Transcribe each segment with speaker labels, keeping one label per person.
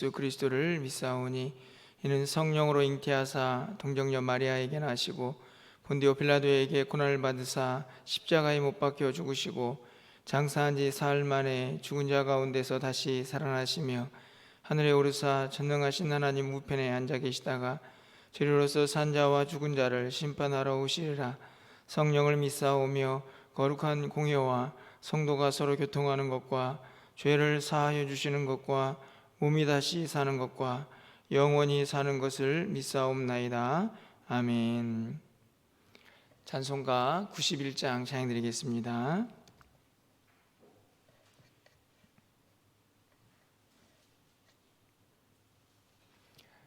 Speaker 1: 예수 그리스도를 믿사오니 이는 성령으로 잉태하사 동정녀 마리아에게 나시고 본디오 빌라도에게 고난을 받으사 십자가에 못 박혀 죽으시고 장사한 지 사흘 만에 죽은 자 가운데서 다시 살아나시며 하늘에 오르사 전능하신 하나님 우편에 앉아 계시다가 저리로서 산 자와 죽은 자를 심판하러 오시리라. 성령을 믿사오며 거룩한 공회와 성도가 서로 교통하는 것과 죄를 사하여 주시는 것과 몸이 다시 사는 것과 영원히 사는 것을 믿사옵나이다. 아멘. 찬송가 91장 찬양드리겠습니다.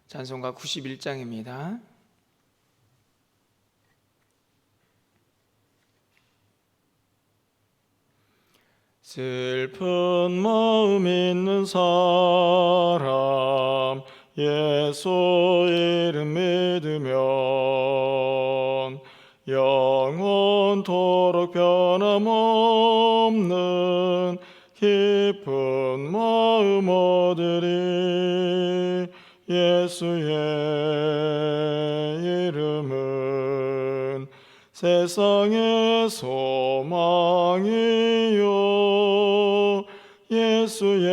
Speaker 1: 찬송가 91장입니다. 슬픈 마음 있는 사람 예수 이름 믿으면 영원토록 변함없는 깊은 마음 얻으리. 예수의 이름은 세상의 소망이요 예수의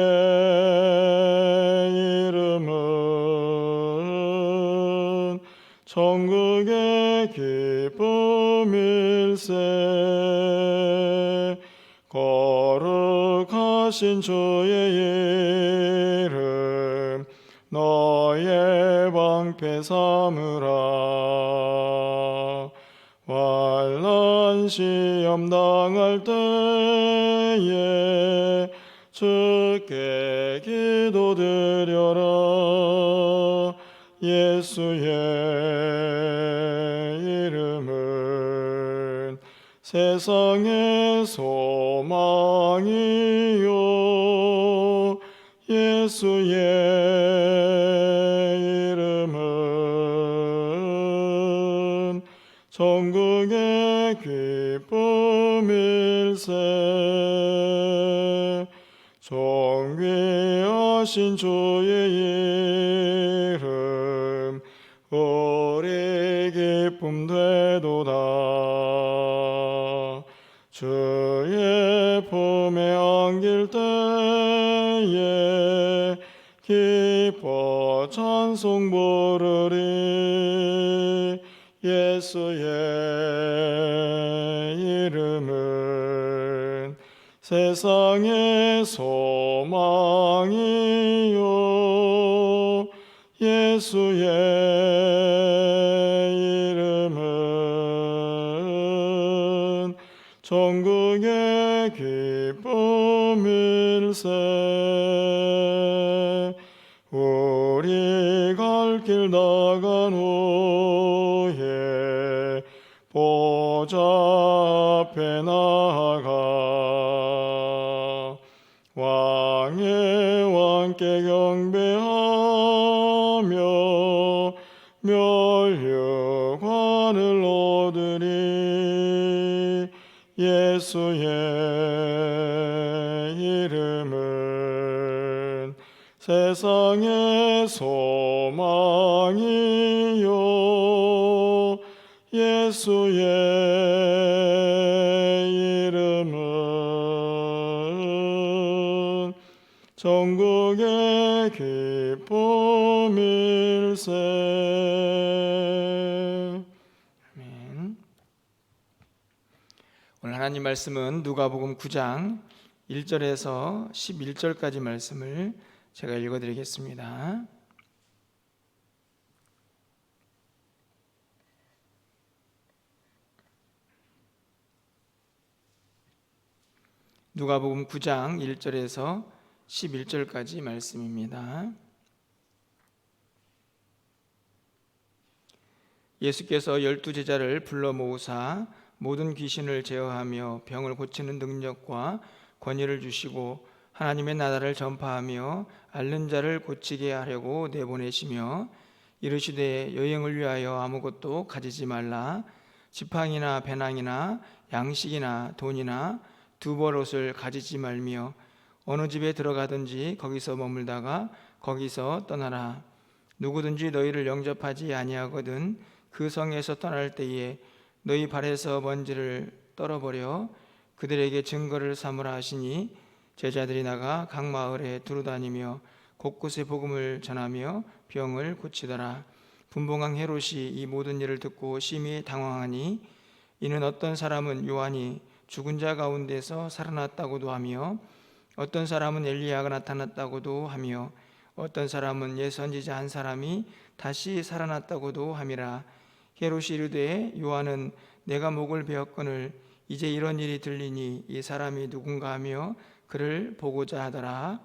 Speaker 1: 이름은 천국의 기쁨일세. 거룩하신 주의 이름 너의 방패 삼으라. 환난 시험 당할 때에 주께 기도드려라. 예수의 이름은 세상의 소망이요 예수의 이름은 천국의 기쁨일세. 존귀하신 주의 이름 우리 기쁨 되도다. 주의 품에 안길 때에 기뻐 찬송 부르리. 예수의 이름은 세상의 소망이요 예수의 이름은 천국의 기쁨일세. 우리 갈 길 나간 후에 보좌 앞에 나아가 왕의 왕께 경배하며 면류관을 얻으리. 예수의 이름은 세상의 소망이요 예수의 이름은 천국의 기쁨일세. 아멘. 오늘 하나님 말씀은 누가복음 9장 1절에서 11절까지 말씀을 제가 읽어드리겠습니다. 누가복음 9장 1절에서 11절까지 말씀입니다. 예수께서 12제자를 불러 모으사 모든 귀신을 제어하며 병을 고치는 능력과 권위를 주시고 하나님의 나라를 전파하며 앓는 자를 고치게 하려고 내보내시며 이르시되 여행을 위하여 아무것도 가지지 말라. 지팡이나 배낭이나 양식이나 돈이나 두벌 옷을 가지지 말며 어느 집에 들어가든지 거기서 머물다가 거기서 떠나라. 누구든지 너희를 영접하지 아니하거든 그 성에서 떠날 때에 너희 발에서 먼지를 떨어버려 그들에게 증거를 삼으라 하시니 제자들이 나가 각 마을에 두루다니며 곳곳에 복음을 전하며 병을 고치더라. 분봉왕 헤롯이 이 모든 일을 듣고 심히 당황하니 이는 어떤 사람은 요한이 죽은 자 가운데서 살아났다고도 하며 어떤 사람은 엘리야가 나타났다고도 하며 어떤 사람은 옛 선지자 한 사람이 다시 살아났다고도 함이라. 헤롯이 이르되 요한은 내가 목을 베었거늘 이제 이런 일이 들리니 이 사람이 누군가 하며 그를 보고자 하더라.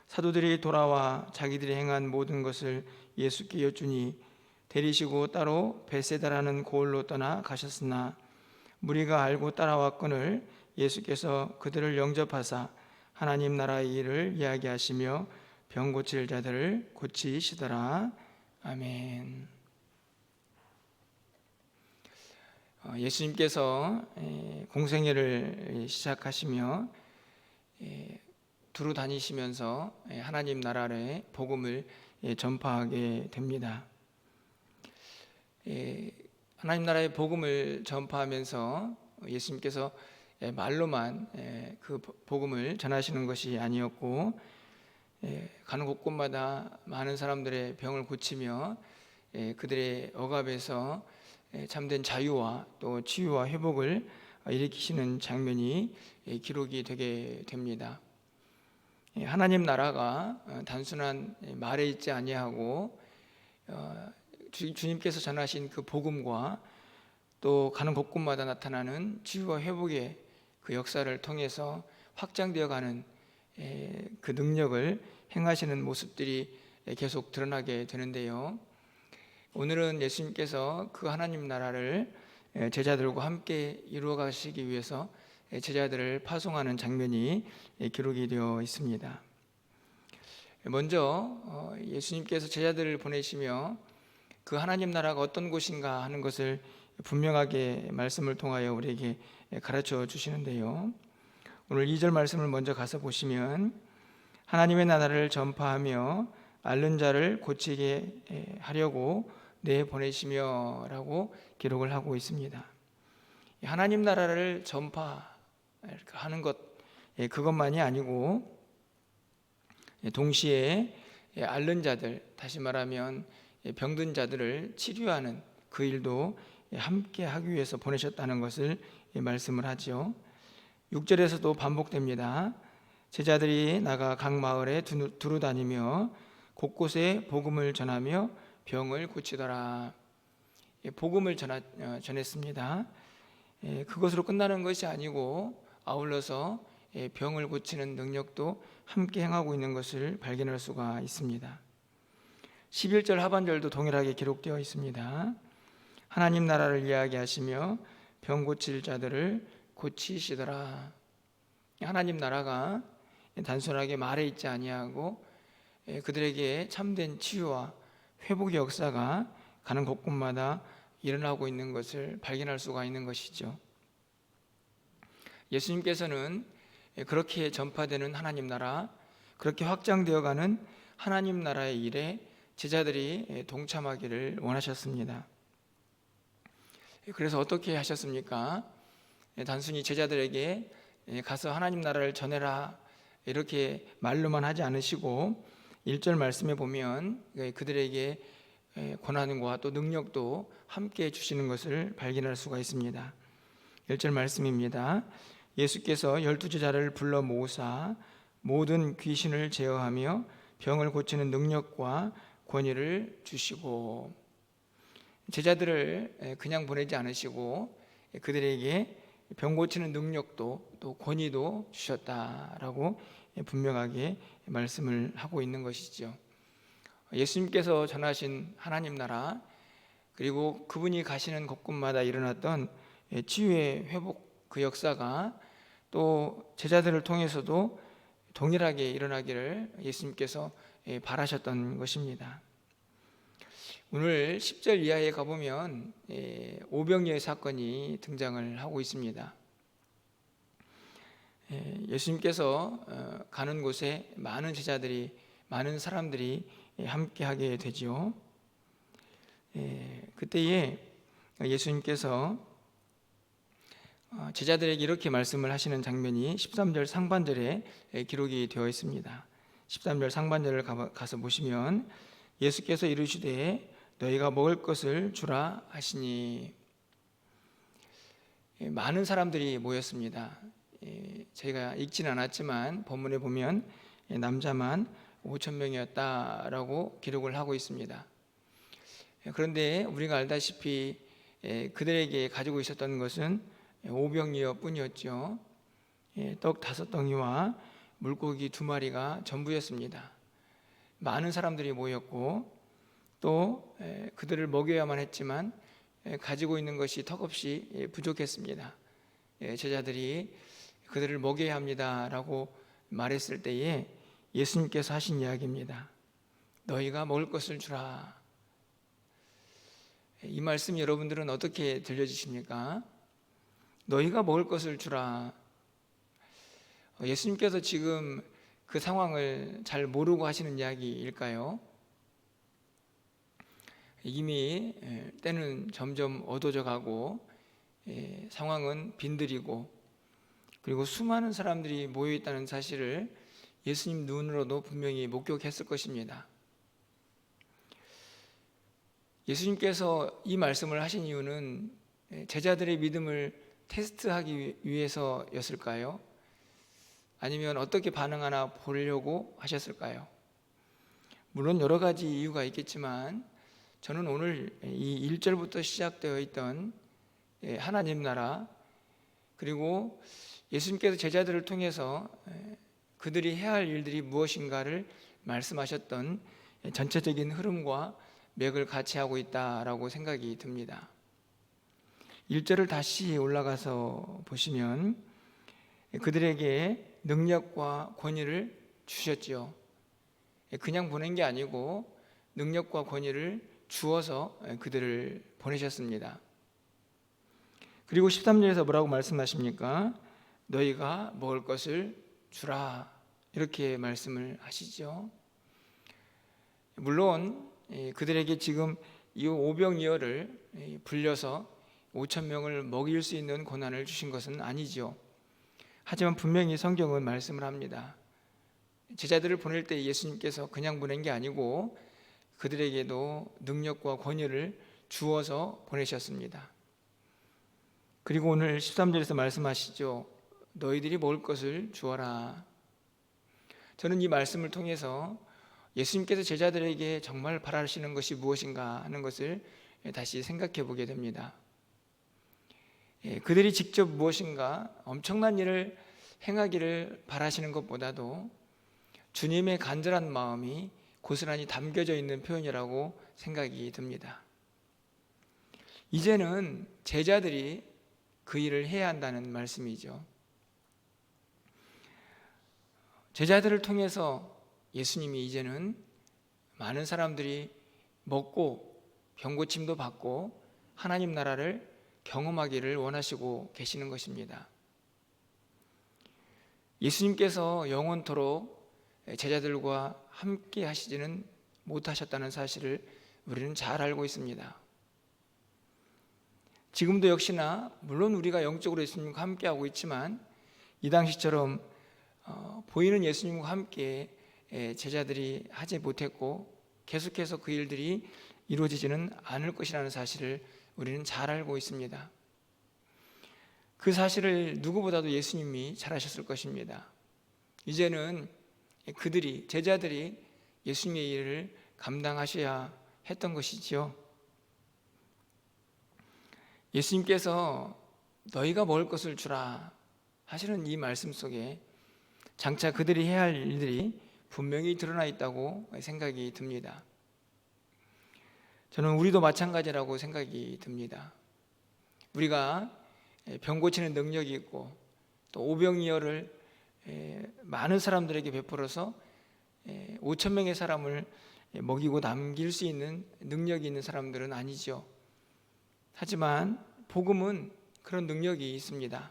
Speaker 1: 사도들이 돌아와 자기들이 행한 모든 것을 예수께 여쭈니 데리시고 따로 베세다라는 고을로 떠나 가셨으나 무리가 알고 따라왔거늘 예수께서 그들을 영접하사 하나님 나라의 일을 이야기하시며 병 고칠 자들을 고치시더라. 아멘. 예수님께서 공생애를 시작하시며 두루 다니시면서 하나님 나라의 복음을 전파하게 됩니다. 하나님 나라의 복음을 전파하면서 예수님께서 말로만 그 복음을 전하시는 것이 아니었고 가는 곳곳마다 많은 사람들의 병을 고치며 그들의 억압에서 참된 자유와 또 치유와 회복을 일으키시는 장면이 기록이 되게 됩니다. 하나님 나라가 단순한 말에 있지 아니하고 주님께서 전하신 그 복음과 또 가는 곳곳마다 나타나는 치유와 회복의 그 역사를 통해서 확장되어 가는 그 능력을 행하시는 모습들이 계속 드러나게 되는데요. 오늘은 예수님께서 그 하나님 나라를 제자들과 함께 이루어 가시기 위해서 제자들을 파송하는 장면이 기록이 되어 있습니다. 먼저 예수님께서 제자들을 보내시며 그 하나님 나라가 어떤 곳인가 하는 것을 분명하게 말씀을 통하여 우리에게 가르쳐 주시는데요. 오늘 2절 말씀을 먼저 가서 보시면 하나님의 나라를 전파하며 앓는 자를 고치게 하려고 내보내시며 라고 기록을 하고 있습니다. 하나님 나라를 전파하는 것 그것만이 아니고 동시에 앓는 자들, 다시 말하면 병든 자들을 치료하는 그 일도 함께 하기 위해서 보내셨다는 것을 말씀을 하죠. 6절에서도 반복됩니다. 제자들이 나가 각 마을에 두루 다니며 곳곳에 복음을 전하며 병을 고치더라. 복음을 전했습니다. 그것으로 끝나는 것이 아니고 아울러서 병을 고치는 능력도 함께 행하고 있는 것을 발견할 수가 있습니다. 11절 하반절도 동일하게 기록되어 있습니다. 하나님 나라를 이야기하시며 병 고칠 자들을 고치시더라. 하나님 나라가 단순하게 말에 있지 아니하고 그들에게 참된 치유와 회복의 역사가 가는 곳곳마다 일어나고 있는 것을 발견할 수가 있는 것이죠. 예수님께서는 그렇게 전파되는 하나님 나라, 그렇게 확장되어가는 하나님 나라의 일에 제자들이 동참하기를 원하셨습니다. 그래서 어떻게 하셨습니까? 단순히 제자들에게 가서 하나님 나라를 전해라 이렇게 말로만 하지 않으시고 1절 말씀에 보면 그들에게 권한과 또 능력도 함께 주시는 것을 발견할 수가 있습니다. 1절 말씀입니다. 예수께서 12제자를 불러 모으사 모든 귀신을 제어하며 병을 고치는 능력과 권위를 주시고, 제자들을 그냥 보내지 않으시고 그들에게 병 고치는 능력도 또 권위도 주셨다라고 분명하게 말씀을 하고 있는 것이죠. 예수님께서 전하신 하나님 나라, 그리고 그분이 가시는 곳곳마다 일어났던 치유의 회복 그 역사가 또 제자들을 통해서도 동일하게 일어나기를 예수님께서 바라셨던 것입니다. 오늘 10절 이하에 가보면 오병이어의 사건이 등장을 하고 있습니다. 예수님께서 가는 곳에 많은 제자들이 많은 사람들이 함께하게 되죠. 그때에 예수님께서 제자들에게 이렇게 말씀을 하시는 장면이 13절 상반절에 기록이 되어 있습니다. 13절 상반절을 가서 보시면 예수께서 이르시되 너희가 먹을 것을 주라 하시니, 많은 사람들이 모였습니다. 제가 읽지는 않았지만 본문에 보면 남자만 5천 명이었다라고 기록을 하고 있습니다. 그런데 우리가 알다시피 그들에게 가지고 있었던 것은 오병이어 뿐이었죠. 떡 5덩이와 물고기 2마리가 전부였습니다. 많은 사람들이 모였고 또 그들을 먹여야만 했지만 가지고 있는 것이 턱없이 부족했습니다. 제자들이 그들을 먹여야 합니다라고 말했을 때에 예수님께서 하신 이야기입니다. 너희가 먹을 것을 주라. 이 말씀 여러분들은 어떻게 들려지십니까? 너희가 먹을 것을 주라. 예수님께서 지금 그 상황을 잘 모르고 하시는 이야기일까요? 이미 때는 점점 어두워져 가고 상황은 빈들이고 그리고 수많은 사람들이 모여 있다는 사실을 예수님 눈으로도 분명히 목격했을 것입니다. 예수님께서 이 말씀을 하신 이유는 제자들의 믿음을 테스트하기 위해서였을까요? 아니면 어떻게 반응하나 보려고 하셨을까요? 물론 여러 가지 이유가 있겠지만 저는 오늘 이 1절부터 시작되어 있던 하나님 나라, 그리고 예수님께서 제자들을 통해서 그들이 해야 할 일들이 무엇인가를 말씀하셨던 전체적인 흐름과 맥을 같이 하고 있다라고 생각이 듭니다. 1절을 다시 올라가서 보시면 그들에게 능력과 권위를 주셨지요. 그냥 보낸 게 아니고 능력과 권위를 주어서 그들을 보내셨습니다. 그리고 13절에서 뭐라고 말씀하십니까? 너희가 먹을 것을 주라, 이렇게 말씀을 하시죠. 물론 그들에게 지금 이 오병이어를 불려서 5천 명을 먹일 수 있는 고난을 주신 것은 아니죠. 하지만 분명히 성경은 말씀을 합니다. 제자들을 보낼 때 예수님께서 그냥 보낸 게 아니고 그들에게도 능력과 권위를 주어서 보내셨습니다. 그리고 오늘 13절에서 말씀하시죠. 너희들이 먹을 것을 주어라. 저는 이 말씀을 통해서 예수님께서 제자들에게 정말 바라시는 것이 무엇인가 하는 것을 다시 생각해 보게 됩니다. 그들이 직접 무엇인가 엄청난 일을 행하기를 바라시는 것보다도 주님의 간절한 마음이 고스란히 담겨져 있는 표현이라고 생각이 듭니다. 이제는 제자들이 그 일을 해야 한다는 말씀이죠. 제자들을 통해서 예수님이 이제는 많은 사람들이 먹고 병고침도 받고 하나님 나라를 경험하기를 원하시고 계시는 것입니다. 예수님께서 영원토록 제자들과 함께 하시지는 못하셨다는 사실을 우리는 잘 알고 있습니다. 지금도 역시나 물론 우리가 영적으로 예수님과 함께하고 있지만 이 당시처럼 보이는 예수님과 함께 제자들이 하지 못했고 계속해서 그 일들이 이루어지지는 않을 것이라는 사실을 우리는 잘 알고 있습니다. 그 사실을 누구보다도 예수님이 잘 아셨을 것입니다. 이제는 제자들이 예수님의 일을 감당하셔야 했던 것이지요. 예수님께서 너희가 먹을 것을 주라 하시는 이 말씀 속에 장차 그들이 해야 할 일들이 분명히 드러나 있다고 생각이 듭니다. 저는 우리도 마찬가지라고 생각이 듭니다. 우리가 병 고치는 능력이 있고 또 오병이어를 많은 사람들에게 베풀어서 5천 명의 사람을 먹이고 남길 수 있는 능력이 있는 사람들은 아니죠. 하지만 복음은 그런 능력이 있습니다.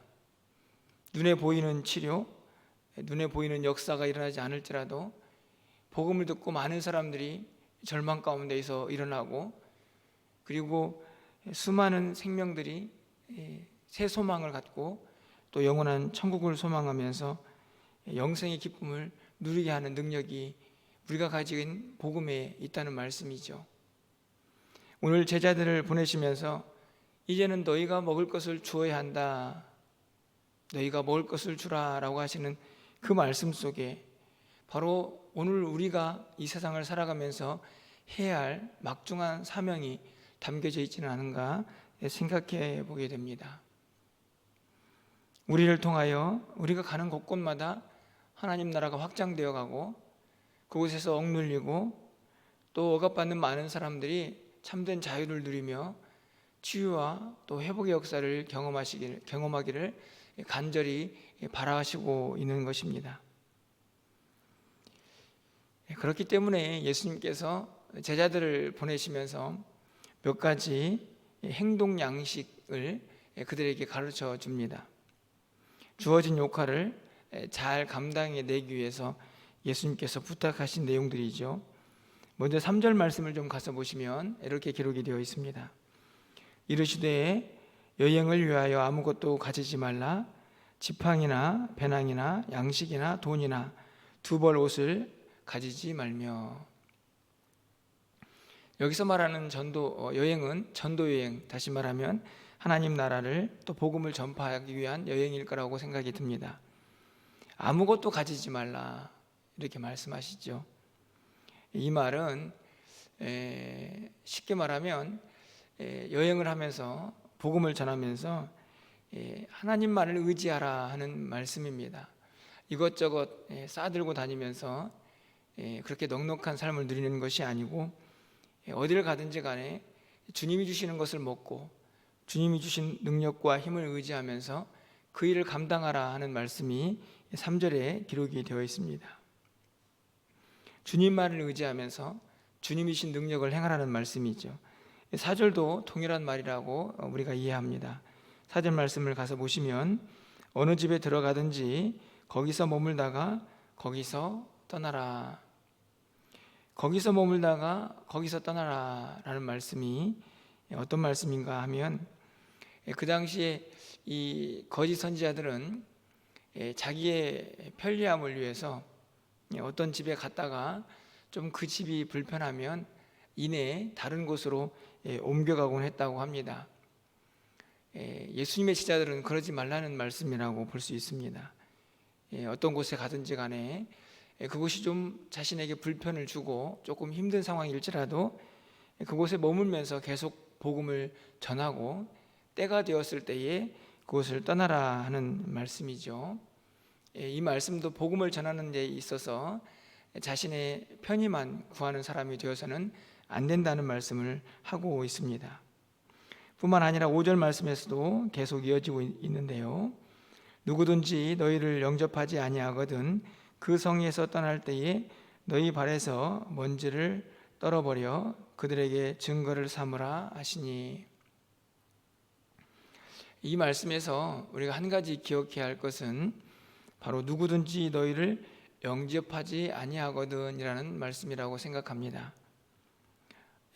Speaker 1: 눈에 보이는 치료, 눈에 보이는 역사가 일어나지 않을지라도 복음을 듣고 많은 사람들이 절망 가운데에서 일어나고, 그리고 수많은 생명들이 새 소망을 갖고 또 영원한 천국을 소망하면서 영생의 기쁨을 누리게 하는 능력이 우리가 가진 복음에 있다는 말씀이죠. 오늘 제자들을 보내시면서 이제는 너희가 먹을 것을 주어야 한다, 너희가 먹을 것을 주라 라고 하시는 그 말씀 속에 바로 오늘 우리가 이 세상을 살아가면서 해야 할 막중한 사명이 담겨져 있지는 않은가 생각해 보게 됩니다. 우리를 통하여 우리가 가는 곳곳마다 하나님 나라가 확장되어 가고, 그곳에서 억눌리고 또 억압받는 많은 사람들이 참된 자유를 누리며 치유와 또 회복의 역사를 경험하기를 간절히 바라시고 있는 것입니다. 그렇기 때문에 예수님께서 제자들을 보내시면서 몇 가지 행동 양식을 그들에게 가르쳐 줍니다. 주어진 역할을 잘 감당해내기 위해서 예수님께서 부탁하신 내용들이죠. 먼저 3절 말씀을 좀 가서 보시면 이렇게 기록이 되어 있습니다. 이르시되 여행을 위하여 아무것도 가지지 말라. 지팡이나 배낭이나 양식이나 돈이나 두 벌 옷을 가지지 말며. 여기서 말하는 여행은 전도 여행, 다시 말하면 하나님 나라를 또 복음을 전파하기 위한 여행일 거라고 생각이 듭니다. 아무것도 가지지 말라 이렇게 말씀하시죠. 이 말은 쉽게 말하면 여행을 하면서 복음을 전하면서 하나님만을 의지하라 하는 말씀입니다. 이것저것 싸들고 다니면서 그렇게 넉넉한 삶을 누리는 것이 아니고, 어디를 가든지 간에 주님이 주시는 것을 먹고 주님이 주신 능력과 힘을 의지하면서 그 일을 감당하라 하는 말씀이 3절에 기록이 되어 있습니다. 주님만을 의지하면서 주님이 주신 능력을 행하라는 말씀이죠. 4절도 동일한 말이라고 우리가 이해합니다. 4절 말씀을 가서 보시면 어느 집에 들어가든지 거기서 머물다가 거기서 떠나라. 거기서 머물다가 거기서 떠나라 라는 말씀이 어떤 말씀인가 하면, 그 당시에 이 거짓 선지자들은 자기의 편리함을 위해서 어떤 집에 갔다가 좀 그 집이 불편하면 이내 다른 곳으로 옮겨가곤 했다고 합니다. 예수님의 제자들은 그러지 말라는 말씀이라고 볼 수 있습니다. 어떤 곳에 가든지 간에 그곳이 좀 자신에게 불편을 주고 조금 힘든 상황일지라도 그곳에 머물면서 계속 복음을 전하고 때가 되었을 때에 그곳을 떠나라 하는 말씀이죠. 이 말씀도 복음을 전하는 데 있어서 자신의 편의만 구하는 사람이 되어서는 안 된다는 말씀을 하고 있습니다. 뿐만 아니라 5절 말씀에서도 계속 이어지고 있는데요. 누구든지 너희를 영접하지 아니하거든 그 성에서 떠날 때에 너희 발에서 먼지를 떨어버려 그들에게 증거를 삼으라 하시니. 이 말씀에서 우리가 한 가지 기억해야 할 것은 바로 누구든지 너희를 영접하지 아니하거든 이라는 말씀이라고 생각합니다.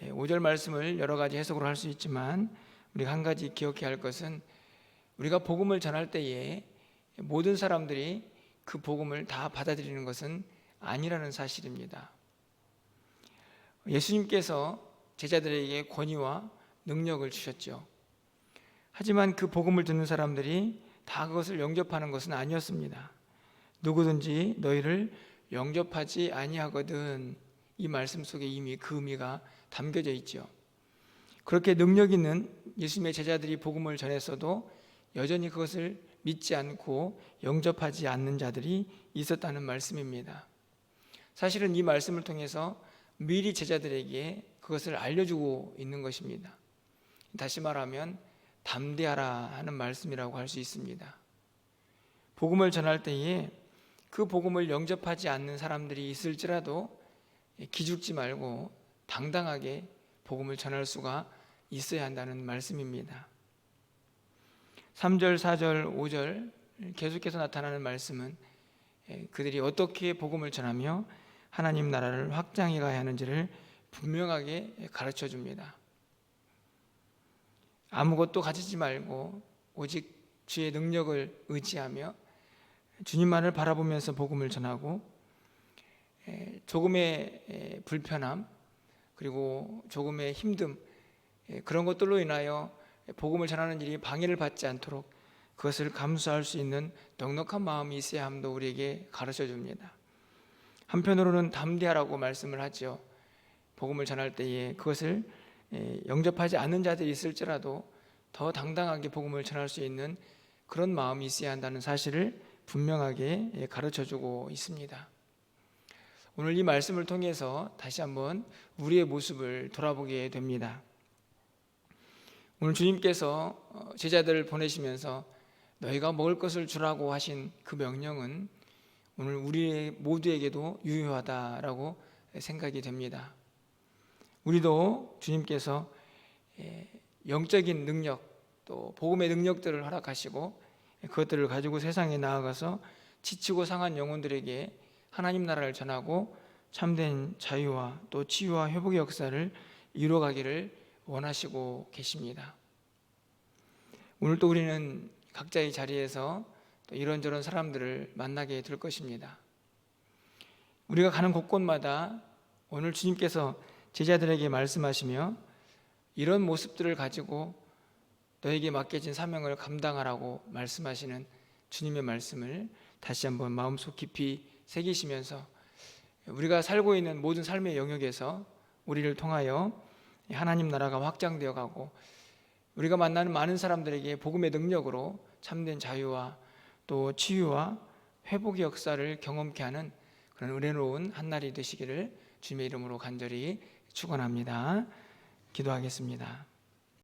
Speaker 1: 5절 말씀을 여러 가지 해석으로 할 수 있지만 우리가 한 가지 기억해야 할 것은, 우리가 복음을 전할 때에 모든 사람들이 그 복음을 다 받아들이는 것은 아니라는 사실입니다. 예수님께서 제자들에게 권위와 능력을 주셨죠. 하지만 그 복음을 듣는 사람들이 다 그것을 영접하는 것은 아니었습니다. 누구든지 너희를 영접하지 아니하거든, 이 말씀 속에 이미 그 의미가 담겨져 있죠. 그렇게 능력 있는 예수님의 제자들이 복음을 전했어도 여전히 그것을 믿지 않고 영접하지 않는 자들이 있었다는 말씀입니다. 사실은 이 말씀을 통해서 미리 제자들에게 그것을 알려주고 있는 것입니다. 다시 말하면 담대하라 하는 말씀이라고 할 수 있습니다. 복음을 전할 때에 그 복음을 영접하지 않는 사람들이 있을지라도 기죽지 말고 당당하게 복음을 전할 수가 있어야 한다는 말씀입니다. 3절, 4절, 5절 계속해서 나타나는 말씀은 그들이 어떻게 복음을 전하며 하나님 나라를 확장해 가야 하는지를 분명하게 가르쳐 줍니다. 아무것도 가지지 말고 오직 주의 능력을 의지하며 주님만을 바라보면서 복음을 전하고 조금의 불편함 그리고 조금의 힘듦 그런 것들로 인하여 복음을 전하는 일이 방해를 받지 않도록 그것을 감수할 수 있는 넉넉한 마음이 있어야 함도 우리에게 가르쳐 줍니다. 한편으로는 담대하라고 말씀을 하죠. 복음을 전할 때에 그것을 영접하지 않는 자들이 있을지라도 더 당당하게 복음을 전할 수 있는 그런 마음이 있어야 한다는 사실을 분명하게 가르쳐 주고 있습니다. 오늘 이 말씀을 통해서 다시 한번 우리의 모습을 돌아보게 됩니다. 오늘 주님께서 제자들을 보내시면서 너희가 먹을 것을 주라고 하신 그 명령은 오늘 우리 모두에게도 유효하다라고 생각이 됩니다. 우리도 주님께서 영적인 능력 또 복음의 능력들을 허락하시고 그것들을 가지고 세상에 나아가서 지치고 상한 영혼들에게 하나님 나라를 전하고 참된 자유와 또 치유와 회복의 역사를 이루어가기를 원하시고 계십니다. 오늘 또 우리는 각자의 자리에서 또 이런저런 사람들을 만나게 될 것입니다. 우리가 가는 곳곳마다 오늘 주님께서 제자들에게 말씀하시며 이런 모습들을 가지고 너에게 맡겨진 사명을 감당하라고 말씀하시는 주님의 말씀을 다시 한번 마음속 깊이 새기시면서 우리가 살고 있는 모든 삶의 영역에서 우리를 통하여 하나님 나라가 확장되어 가고 우리가 만나는 많은 사람들에게 복음의 능력으로 참된 자유와 또 치유와 회복의 역사를 경험케 하는 그런 은혜로운 한날이 되시기를 주님의 이름으로 간절히 축원합니다. 기도하겠습니다.